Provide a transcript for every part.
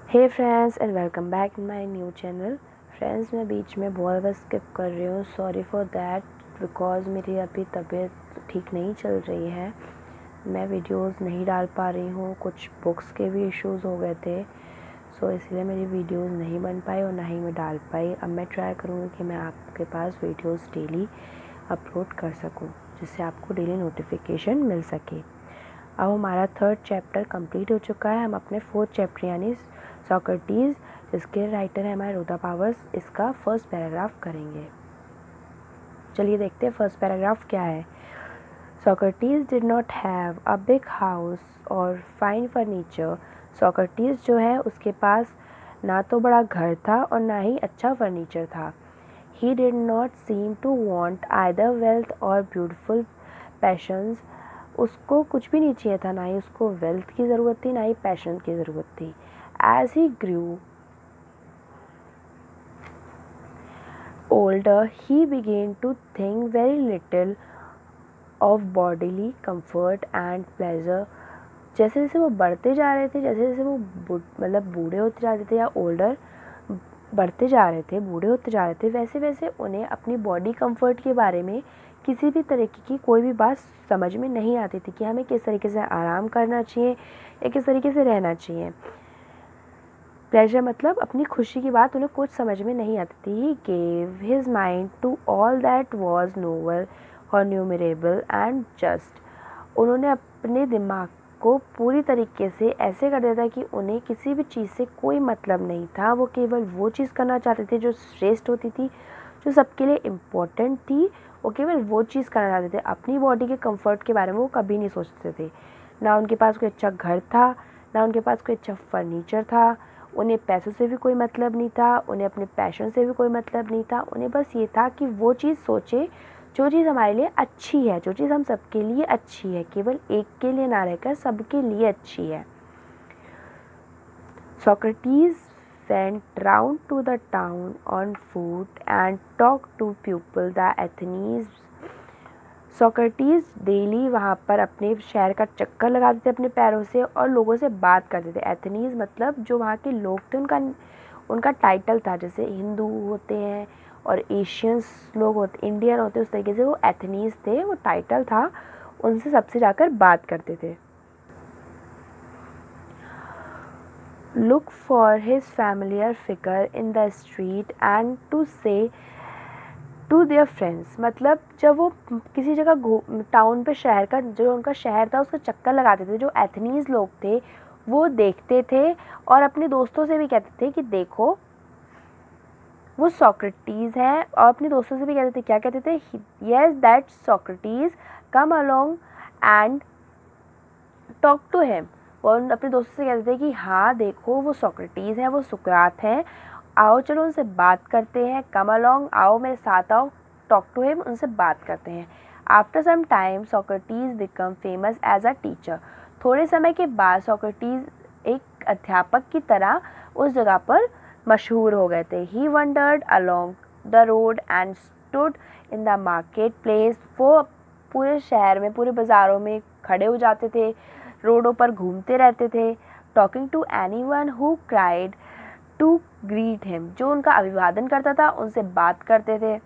Hey friends and welcome back in my new channel. Friends, मैं बीच में बहुत ज़्यादा स्किप कर रही हूँ, सॉरी फॉर दैट, बिकॉज़ मेरी अभी तबीयत ठीक नहीं चल रही है। मैं वीडियोस नहीं डाल पा रही हूँ, कुछ बुक्स के भी इश्यूज़ हो गए थे, सो इसलिए मेरी वीडियोस नहीं बन पाई और ना ही मैं डाल पाई। अब मैं ट्राई करूँगी कि मैं आपके पास वीडियोस डेली अपलोड कर सकूँ, जिससे आपको डेली नोटिफिकेशन मिल सके। अब हमारा 3rd चैप्टर कंप्लीट हो चुका है। हम अपने 4th चैप्टर यानी सोक्रेटिस, जिसके राइटर है हमारे रोधा पावर्स, इसका फर्स्ट पैराग्राफ करेंगे। चलिए देखते हैं फर्स्ट पैराग्राफ क्या है। Socrates did not have a big house और फाइन फर्नीचर। सोक्रेटिस जो है उसके पास ना तो बड़ा घर था और ना ही अच्छा फर्नीचर था। He did not seem to want either wealth और ब्यूटीफुल पैशंस। उसको कुछ भी नहीं चाहिए था, ना ही उसको वेल्थ की ज़रूरत थी, ना ही पैशन की ज़रूरत थी। As he grew older, he began to think very little of bodily comfort and pleasure. जैसे जैसे वो बढ़ते जा रहे थे, जैसे जैसे वो मतलब बूढ़े होते जा रहे थे या ओल्डर बढ़ते जा रहे थे, बूढ़े होते जा रहे थे, वैसे वैसे उन्हें अपनी बॉडी कंफर्ट के बारे में किसी भी तरीके की कोई भी बात समझ में नहीं आती थी कि हमें किस तरीके से आराम करना चाहिए या किस तरीके से रहना चाहिए। प्लेजर मतलब अपनी खुशी की बात उन्हें कुछ समझ में नहीं आती थी। He gave his mind to all that was noble और न्यूमरेबल एंड जस्ट। उन्होंने अपने दिमाग को पूरी तरीके से ऐसे कर दिया था कि उन्हें किसी भी चीज़ से कोई मतलब नहीं था। वो केवल वो चीज़ करना चाहते थे जो श्रेष्ठ होती थी, जो सबके लिए इम्पोर्टेंट थी। वो केवल वो चीज़ करना चाहते थे, अपनी बॉडी के कंफर्ट के बारे में वो कभी नहीं सोचते थे। ना उनके पास कोई अच्छा घर था, ना उनके पास कोई अच्छा फर्नीचर था। उन्हें पैसों से भी कोई मतलब नहीं था, उन्हें अपने पैशन से भी कोई मतलब नहीं था। उन्हें बस ये था कि वो चीज़ सोचे जो चीज़ हमारे लिए अच्छी है, जो चीज़ हम सबके लिए अच्छी है, केवल एक के लिए ना रहकर सबके लिए अच्छी है। Socrates went round to the town on foot and talked to people the Athenians. Socrates daily वहाँ पर अपने शहर का चक्कर लगाते थे अपने पैरों से और लोगों से बात करते थे। एथनीज मतलब जो वहाँ के लोग थे, उनका टाइटल था। जैसे हिंदू होते हैं और एशियंस लोग होते, इंडियन होते, उस तरीके से वो एथनीज थे, वो टाइटल था। उनसे सबसे जाकर बात करते थे। Look for his familiar figure in the street and to say to their friends मतलब जब वो किसी जगह टाउन पे, शहर का जो उनका शहर था उसका चक्कर लगाते थे, जो एथनीज लोग थे वो देखते थे और अपने दोस्तों से भी कहते थे कि देखो वो सोक्रेटिस है। और अपने दोस्तों से भी कहते थे, क्या कहते थे, yes that Socrates, come along and talk to him. वो अपने दोस्तों से कहते थे कि हाँ देखो वो सोक्रेटिस है, वो सुकरात है, आओ चलो उनसे बात करते हैं, कम अलोंग, आओ मेरे साथ आओ, टॉक टू हिम, उनसे बात करते हैं। After some time Socrates become famous as a teacher. थोड़े समय के बाद सोक्रेटिस एक अध्यापक की तरह उस जगह पर मशहूर हो गए थे। He wandered along the road and stood in the market place. वो पूरे शहर में, पूरे बाज़ारों में खड़े हो जाते थे, रोडों पर घूमते रहते थे। Talking to anyone who cried to greet him, जो उनका अभिवादन करता था उनसे बात करते थे।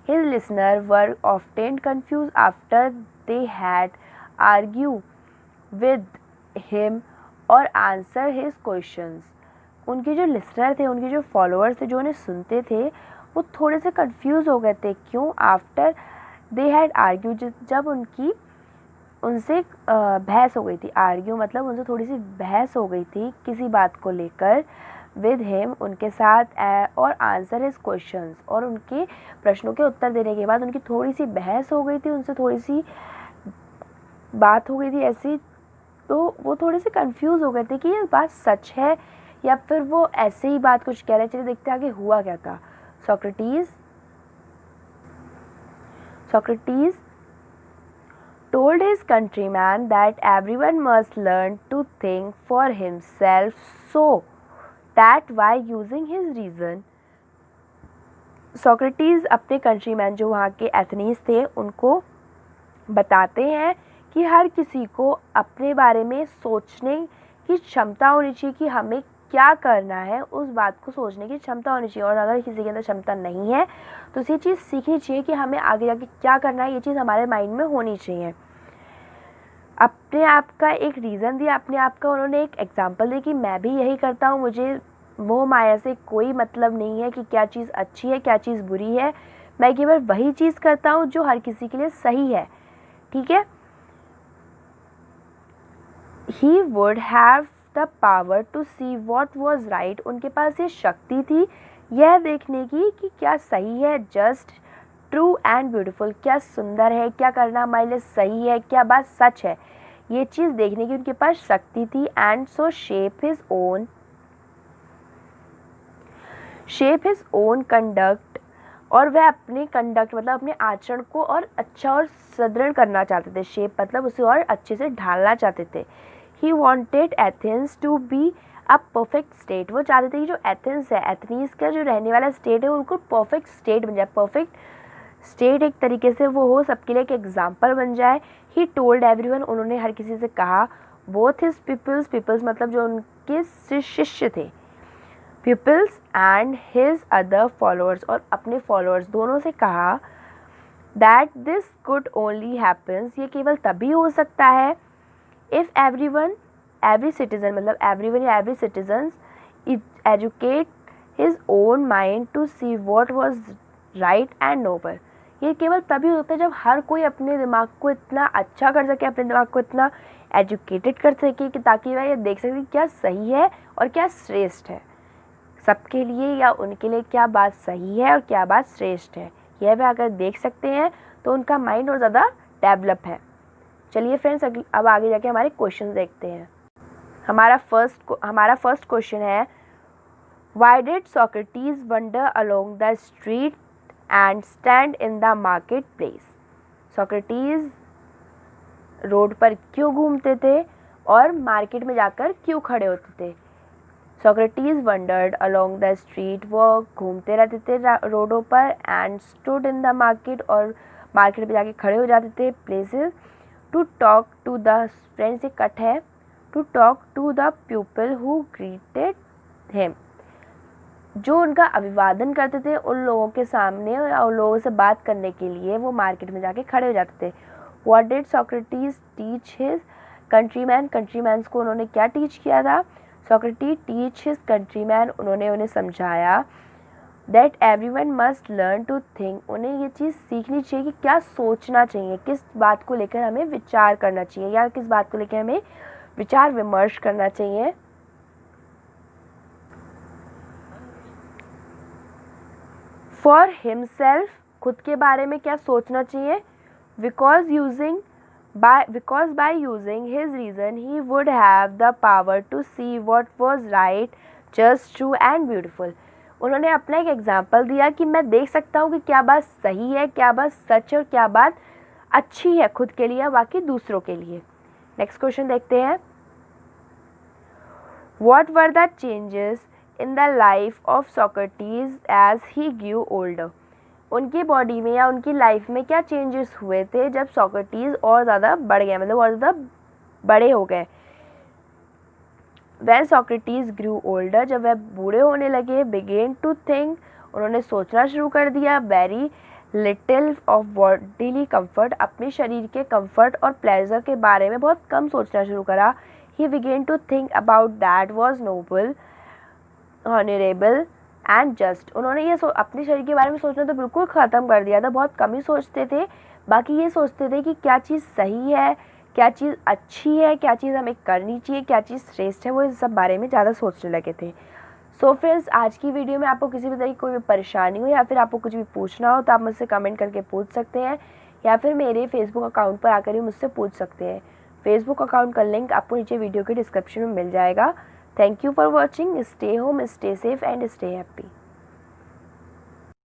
His listeners were often confused after they had argued with him or answered his questions. उनके जो लिसनर थे, उनके जो फॉलोअर्स थे, जो उन्हें सुनते थे, वो थोड़े से कंफ्यूज हो गए थे। क्यों? आफ्टर दे हैड आर्ग्यू, जब उनकी उनसे बहस हो गई थी। आर्ग्यू मतलब उनसे थोड़ी सी बहस हो गई थी किसी बात को लेकर, विद हिम उनके साथ, और आंसर हिज क्वेश्चंस, और उनके प्रश्नों के उत्तर देने के बाद उनकी थोड़ी सी बहस हो गई थी, उनसे थोड़ी सी बात हो गई थी ऐसी, तो वो थोड़े से कंफ्यूज हो गए थे कि ये बात सच है या फिर वो ऐसे ही बात कुछ कह रहे। चलिए देखते आगे हुआ क्या था। Socrates told his countrymen that everyone must learn to think for himself, so that by using his reason, Socrates अपने कंट्रीमैन जो वहाँ के एथनीज थे उनको बताते हैं कि हर किसी को अपने बारे में सोचने कि क्षमता होनी चाहिए कि हमें क्या करना है, उस बात को सोचने की क्षमता होनी चाहिए। और अगर किसी के अंदर क्षमता नहीं है तो उसे चीज़ सीखनी चाहिए कि हमें आगे जाके क्या करना है, ये चीज़ हमारे माइंड में होनी चाहिए। अपने आप का एक रीज़न दिया, अपने आप का उन्होंने एक एग्जांपल दी कि मैं भी यही करता हूँ, मुझे मोह माया से कोई मतलब नहीं है कि क्या चीज़ अच्छी है क्या चीज़ बुरी है, मैं केवल वही चीज़ करता हूँ जो हर किसी के लिए सही है। ठीक है। He would have the power to see what was right, उनके पास ये शक्ति थी यह देखने की कि क्या सही है, जस्ट, ट्रू एंड ब्यूटीफुल, क्या सुंदर है, क्या करना हमारे लिए सही है, क्या बात सच है, ये चीज़ देखने की उनके पास शक्ति थी। And so shape his own conduct, और वह अपने कंडक्ट मतलब अपने आचरण को और अच्छा और सुदृढ़ करना चाहते थे। शेप मतलब उसे और अच्छे से ढालना चाहते थे। He wanted Athens to be a perfect state, वो चाहते थे कि जो एथेंस है, एथनीस का जो रहने वाला स्टेट है वो बिल्कुल परफेक्ट स्टेट बन जाए। परफेक्ट स्टेट एक तरीके से वो हो, सबके लिए एक एग्जाम्पल बन जाए। ही टोल्ड एवरीवन, उन्होंने हर किसी से कहा, बोथ हिज पीपल्स मतलब जो उनके शिष्य थे, peoples and his other followers, और अपने फॉलोअर्स दोनों से कहा, that this could only happens, ये केवल तभी हो सकता है, इफ एवरी सिटीजन मतलब एवरीवन या every citizen educate his own mind to see what was right and noble. ये केवल तभी होता है जब हर कोई अपने दिमाग को इतना अच्छा कर सके, अपने दिमाग को इतना एजुकेटेड कर सके कि ताकि वह ये देख सके कि क्या सही है और क्या श्रेष्ठ है सबके लिए, या उनके लिए क्या बात सही है और क्या बात श्रेष्ठ है, यह वह अगर देख सकते हैं तो उनका माइंड और ज़्यादा डेवलप है। चलिए फ्रेंड्स, अब आगे जाके हमारे क्वेश्चन देखते हैं। हमारा फर्स्ट क्वेश्चन है, why did Socrates wonder along the street and stand in the market place. Socrates road पर क्यों घूमते थे और मार्केट में जाकर क्यों खड़े होते थे। Socrates wandered along the street, वो घूमते रहते थे रोडों पर, and stood in the market, और मार्केट में जाके खड़े हो जाते थे, places, to talk to the, friend से कट है, to talk to the people who greeted him, जो उनका अभिवादन करते थे उन लोगों के सामने और उन लोगों से बात करने के लिए वो मार्केट में जाके खड़े हो जाते थे। What did Socrates teach his countryman, countrymen's को उन्होंने क्या टीच किया था। सोक्रेटिस टीच हिज कंट्रीमैन, उन्होंने उन्हें समझाया, that everyone must learn to think, उन्हें ये चीज़ सीखनी चाहिए कि क्या सोचना चाहिए, किस बात को लेकर हमें विचार करना चाहिए या किस बात को लेकर हमें विचार विमर्श करना चाहिए। फॉर हिमसेल्फ, खुद के बारे में क्या सोचना चाहिए, because by using his reason he would have the power to see what was right, just, true and beautiful. उन्होंने अपना एक एग्जाम्पल दिया कि मैं देख सकता हूँ कि क्या बात सही है, क्या बात सच है और क्या बात अच्छी है खुद के लिए बाकी दूसरों के लिए। नेक्स्ट क्वेश्चन देखते हैं, what were the changes in the life of Socrates as he grew older, उनकी बॉडी में या उनकी लाइफ में क्या चेंजेस हुए थे जब सोक्रेटिस और ज़्यादा बढ़ गए, मतलब और ज़्यादा बड़े हो गए। When Socrates grew older, जब वह बूढ़े होने लगे, began to think, उन्होंने सोचना शुरू कर दिया, very little of bodily comfort, अपने शरीर के comfort और pleasure के बारे में बहुत कम सोचना शुरू करा। He began to think about that was noble, honorable and just, उन्होंने ये अपने शरीर के बारे में सोचना तो बिल्कुल ख़त्म कर दिया था, बहुत कम ही सोचते थे, बाकी ये सोचते थे कि क्या चीज़ सही है, क्या चीज़ अच्छी है, क्या चीज़ हमें करनी चाहिए, क्या चीज़ श्रेष्ठ है, वो इस सब बारे में ज़्यादा सोचने लगे थे। सो फ्रेंड्स, आज की वीडियो में आपको किसी भी तरह की कोई भी परेशानी हो या फिर आपको कुछ भी पूछना हो तो आप मुझसे कमेंट करके पूछ सकते हैं, या फिर मेरे फेसबुक अकाउंट पर आकर ही मुझसे पूछ सकते हैं। फेसबुक अकाउंट का लिंक आपको नीचे वीडियो के डिस्क्रिप्शन में मिल जाएगा। Thank you for watching, stay home, stay safe and stay happy.